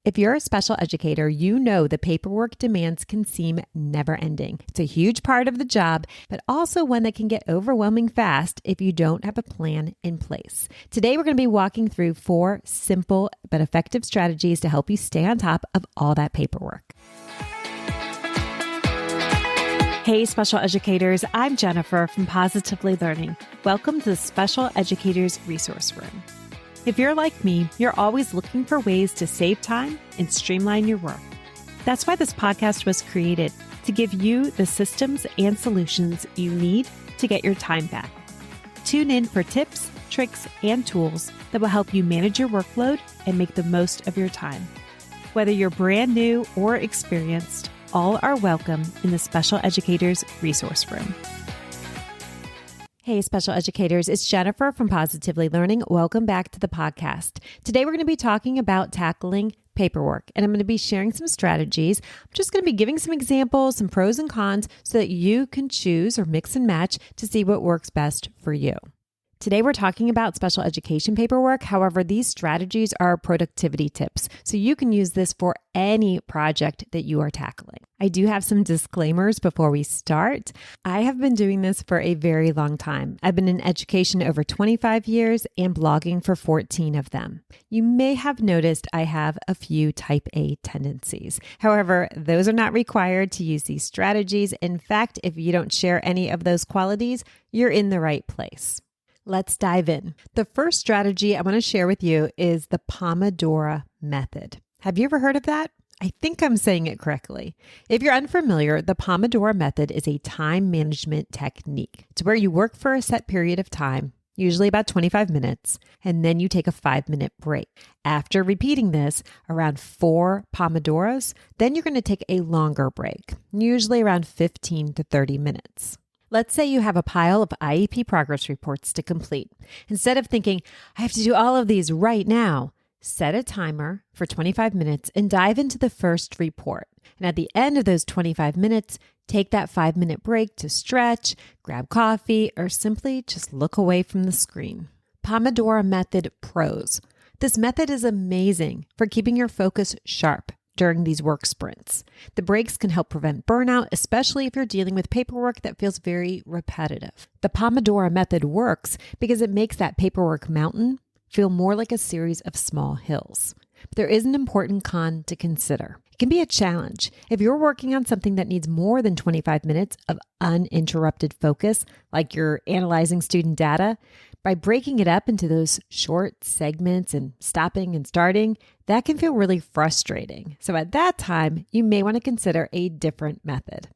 If you're a special educator, you know the paperwork demands can seem never-ending. It's a huge part of the job, but also one that can get overwhelming fast if you don't have a plan in place. Today, we're going to be walking through 4 simple but effective strategies to help you stay on top of all that paperwork. Hey, special educators, I'm Jennifer from Positively Learning. Welcome to the Special Educators Resource Room. If you're like me, you're always looking for ways to save time and streamline your work. That's why this podcast was created, to give you the systems and solutions you need to get your time back. Tune in for tips, tricks, and tools that will help you manage your workload and make the most of your time. Whether you're brand new or experienced, all are welcome in the Special Educators Resource Room. Hey, special educators, it's Jennifer from Positively Learning. Welcome back to the podcast. Today, we're going to be talking about tackling paperwork, and I'm going to be sharing some strategies. I'm just going to be giving some examples, some pros and cons, so that you can choose or mix and match to see what works best for you. Today, we're talking about special education paperwork. However, these strategies are productivity tips, so you can use this for any project that you are tackling. I do have some disclaimers before we start. I have been doing this for a very long time. I've been in education over 25 years and blogging for 14 of them. You may have noticed I have a few type A tendencies. However, those are not required to use these strategies. In fact, if you don't share any of those qualities, you're in the right place. Let's dive in. The first strategy I want to share with you is the Pomodoro method. Have you ever heard of that? I think I'm saying it correctly. If you're unfamiliar, the Pomodoro method is a time management technique. It's where you work for a set period of time, usually about 25 minutes, and then you take a 5-minute break. After repeating this around 4 Pomodoros, then you're going to take a longer break, usually around 15 to 30 minutes. Let's say you have a pile of IEP progress reports to complete. Instead of thinking, I have to do all of these right now, set a timer for 25 minutes and dive into the first report. And at the end of those 25 minutes, take that 5-minute break to stretch, grab coffee, or simply just look away from the screen. Pomodoro Method Pros. This method is amazing for keeping your focus sharp during these work sprints. The breaks can help prevent burnout, especially if you're dealing with paperwork that feels very repetitive. The Pomodoro method works because it makes that paperwork mountain feel more like a series of small hills. But there is an important con to consider. It can be a challenge. If you're working on something that needs more than 25 minutes of uninterrupted focus, like you're analyzing student data, by breaking it up into those short segments and stopping and starting, that can feel really frustrating. So at that time, you may want to consider a different method.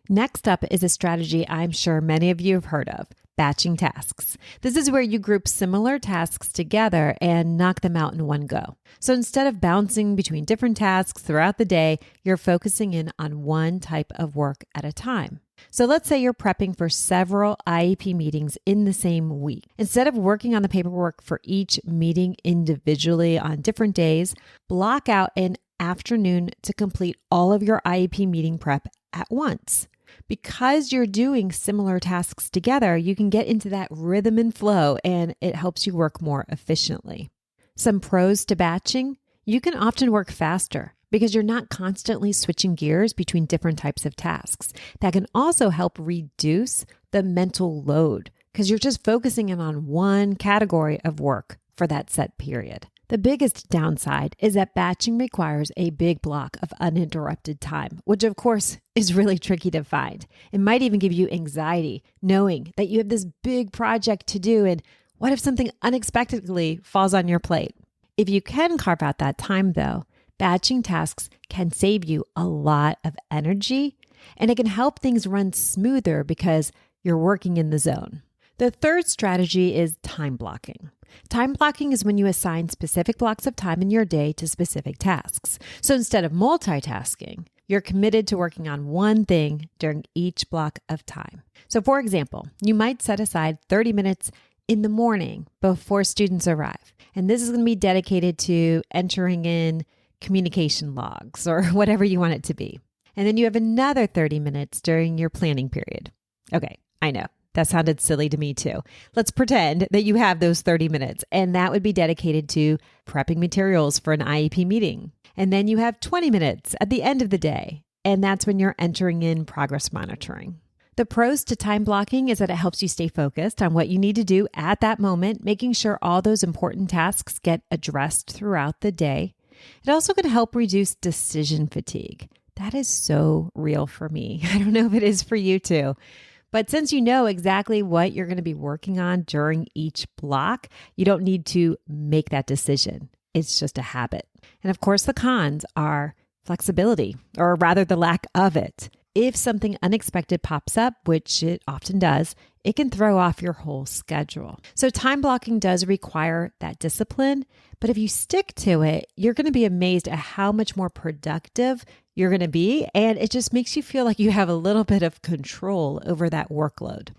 Next up is a strategy I'm sure many of you have heard of, batching tasks. This is where you group similar tasks together and knock them out in one go. So instead of bouncing between different tasks throughout the day, you're focusing in on one type of work at a time. So let's say you're prepping for several IEP meetings in the same week. Instead of working on the paperwork for each meeting individually on different days, block out an afternoon to complete all of your IEP meeting prep at once. Because you're doing similar tasks together, you can get into that rhythm and flow, and it helps you work more efficiently. Some pros to batching: you can often work faster because you're not constantly switching gears between different types of tasks. That can also help reduce the mental load because you're just focusing in on one category of work for that set period. The biggest downside is that batching requires a big block of uninterrupted time, which of course is really tricky to find. It might even give you anxiety knowing that you have this big project to do, and what if something unexpectedly falls on your plate? If you can carve out that time though, batching tasks can save you a lot of energy, and it can help things run smoother because you're working in the zone. The third strategy is time blocking. Time blocking is when you assign specific blocks of time in your day to specific tasks. So instead of multitasking, you're committed to working on one thing during each block of time. So for example, you might set aside 30 minutes in the morning before students arrive. And this is going to be dedicated to entering in communication logs or whatever you want it to be. And then you have another 30 minutes during your planning period. Okay, I know. That sounded silly to me too. Let's pretend that you have those 30 minutes, and that would be dedicated to prepping materials for an IEP meeting. And then you have 20 minutes at the end of the day. And that's when you're entering in progress monitoring. The pros to time blocking is that it helps you stay focused on what you need to do at that moment, making sure all those important tasks get addressed throughout the day. It also can help reduce decision fatigue. That is so real for me. I don't know if it is for you too. But since you know exactly what you're going to be working on during each block, you don't need to make that decision. It's just a habit. And of course, the cons are flexibility, or rather the lack of it. If something unexpected pops up, which it often does, it can throw off your whole schedule. So time blocking does require that discipline, but if you stick to it, you're going to be amazed at how much more productive you're going to be. And it just makes you feel like you have a little bit of control over that workload.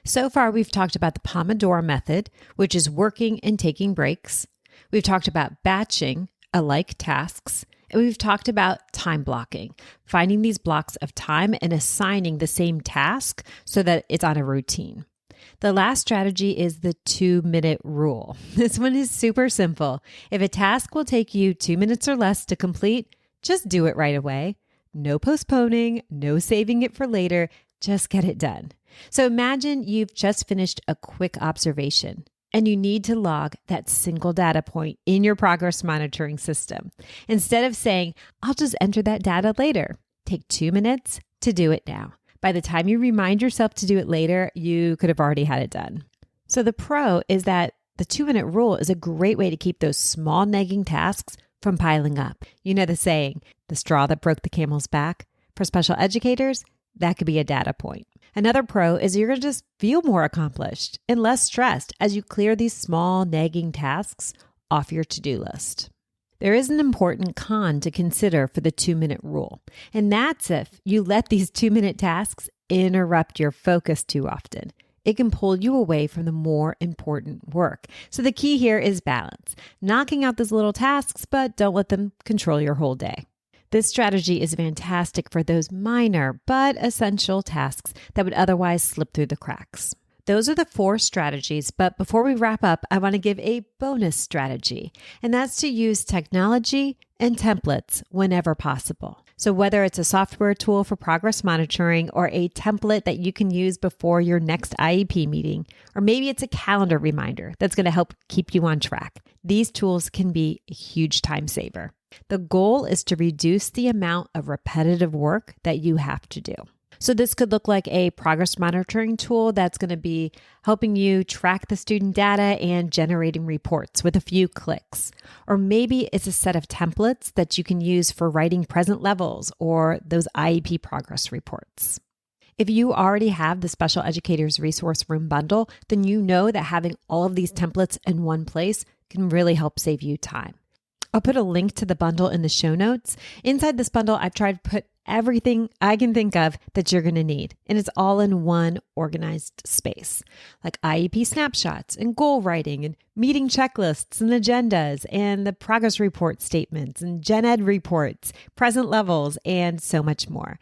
So far, we've talked about the Pomodoro method, which is working and taking breaks. We've talked about batching alike tasks. And we've talked about time blocking, finding these blocks of time and assigning the same task so that it's on a routine. The last strategy is the 2-minute rule. This one is super simple. If a task will take you 2 minutes or less to complete, just do it right away. No postponing, no saving it for later, just get it done. So imagine you've just finished a quick observation, and you need to log that single data point in your progress monitoring system. Instead of saying, I'll just enter that data later, take 2 minutes to do it now. By the time you remind yourself to do it later, you could have already had it done. So the pro is that the 2-minute rule is a great way to keep those small nagging tasks from piling up. You know the saying, the straw that broke the camel's back? For special educators, that could be a data point. Another pro is you're going to just feel more accomplished and less stressed as you clear these small nagging tasks off your to-do list. There is an important con to consider for the 2-minute rule, and that's if you let these 2-minute tasks interrupt your focus too often. It can pull you away from the more important work. So the key here is balance, knocking out those little tasks, but don't let them control your whole day. This strategy is fantastic for those minor but essential tasks that would otherwise slip through the cracks. Those are the 4 strategies, but before we wrap up, I want to give a bonus strategy, and that's to use technology and templates whenever possible. So whether it's a software tool for progress monitoring or a template that you can use before your next IEP meeting, or maybe it's a calendar reminder that's going to help keep you on track, these tools can be a huge time saver. The goal is to reduce the amount of repetitive work that you have to do. So this could look like a progress monitoring tool that's going to be helping you track the student data and generating reports with a few clicks. Or maybe it's a set of templates that you can use for writing present levels or those IEP progress reports. If you already have the Special Educators Resource Room bundle, then you know that having all of these templates in one place can really help save you time. I'll put a link to the bundle in the show notes. Inside this bundle, I've tried to put everything I can think of that you're going to need, and it's all in one organized space, like IEP snapshots and goal writing and meeting checklists and agendas and the progress report statements and gen ed reports, present levels, and so much more.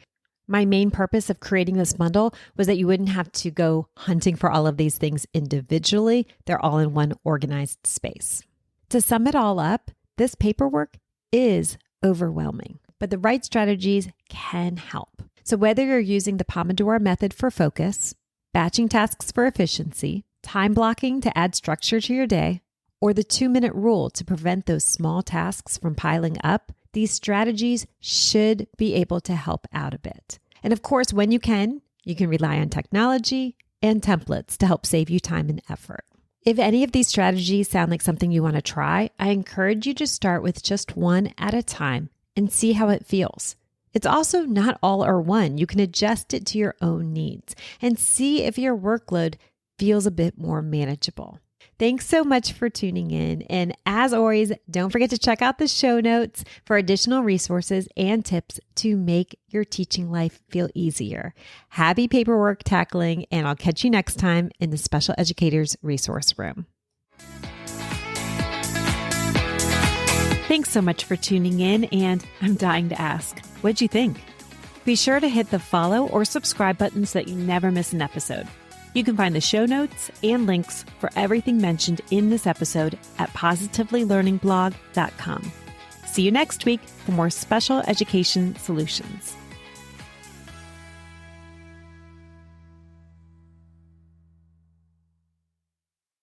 My main purpose of creating this bundle was that you wouldn't have to go hunting for all of these things individually. They're all in one organized space. To sum it all up, this paperwork is overwhelming, but the right strategies can help. So whether you're using the Pomodoro method for focus, batching tasks for efficiency, time blocking to add structure to your day, or the 2-minute rule to prevent those small tasks from piling up, these strategies should be able to help out a bit. And of course, when you can rely on technology and templates to help save you time and effort. If any of these strategies sound like something you want to try, I encourage you to start with just one at a time and see how it feels. It's also not all or one. You can adjust it to your own needs and see if your workload feels a bit more manageable. Thanks so much for tuning in. And as always, don't forget to check out the show notes for additional resources and tips to make your teaching life feel easier. Happy paperwork tackling, and I'll catch you next time in the Special Educators Resource Room. Thanks so much for tuning in, and I'm dying to ask, what'd you think? Be sure to hit the follow or subscribe buttons so that you never miss an episode. You can find the show notes and links for everything mentioned in this episode at positivelylearningblog.com. See you next week for more special education solutions.